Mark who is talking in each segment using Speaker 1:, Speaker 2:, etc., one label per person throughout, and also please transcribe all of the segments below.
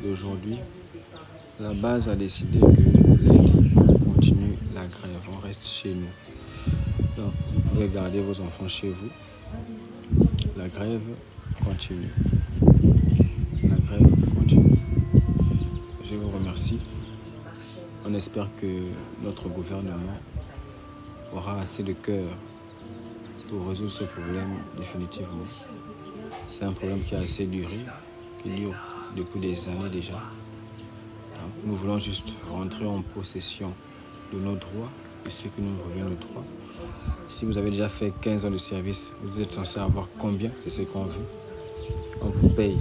Speaker 1: d'aujourd'hui, la base a décidé que lundi, on continue la grève, on reste chez nous. Donc, vous pouvez garder vos enfants chez vous. La grève continue. La grève continue. Je vous remercie. On espère que notre gouvernement aura assez de cœur pour résoudre ce problème définitivement. C'est un problème qui a assez duré, qui dure depuis des années déjà. Donc, nous voulons juste rentrer en possession de nos droits, de ce qui nous revient de droit. Si vous avez déjà fait 15 ans de service, vous êtes censé avoir combien? C'est ce qu'on veut. On vous paye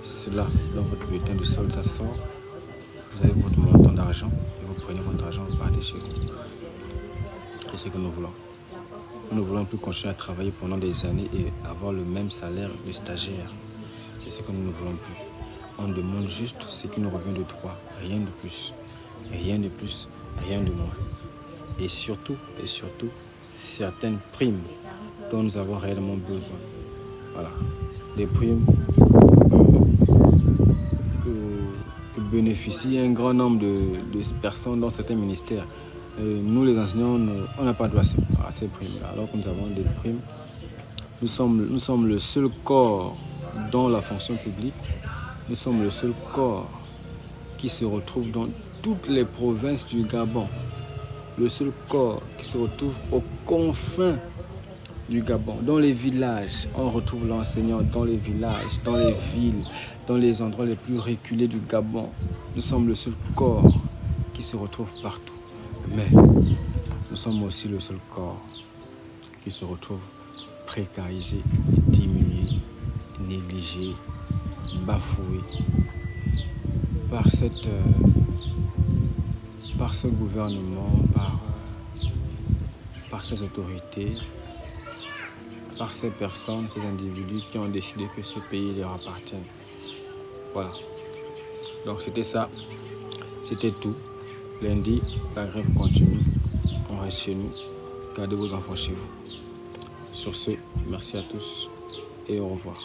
Speaker 1: cela dans votre bulletin de solde, ça sort. Vous avez votre montant d'argent et vous prenez votre argent, vous partez chez vous. C'est ce que nous voulons. Nous ne voulons plus continuer à travailler pendant des années et avoir le même salaire de stagiaire. C'est ce que nous ne voulons plus. On demande juste ce qui nous revient de droit, rien de plus. Rien de plus, rien de moins. Et surtout, certaines primes dont nous avons réellement besoin. Voilà. Des primes que bénéficient un grand nombre de personnes dans certains ministères. Nous, les enseignants, on n'a pas droit à ces primes-là. Alors que nous avons des primes, nous sommes le seul corps dans la fonction publique. Nous sommes le seul corps qui se retrouve dans toutes les provinces du Gabon. Le seul corps qui se retrouve aux confins du Gabon. Dans les villages, on retrouve l'enseignant dans les villages, dans les villes, dans les endroits les plus reculés du Gabon. Nous sommes le seul corps qui se retrouve partout. Mais nous sommes aussi le seul corps qui se retrouve précarisé, diminué, négligé, bafoué par ce gouvernement, par ces autorités, par ces personnes, ces individus qui ont décidé que ce pays leur appartient. Voilà. Donc c'était ça. C'était tout. Lundi, la grève continue. On reste chez nous. Gardez vos enfants chez vous. Sur ce, merci à tous et au revoir.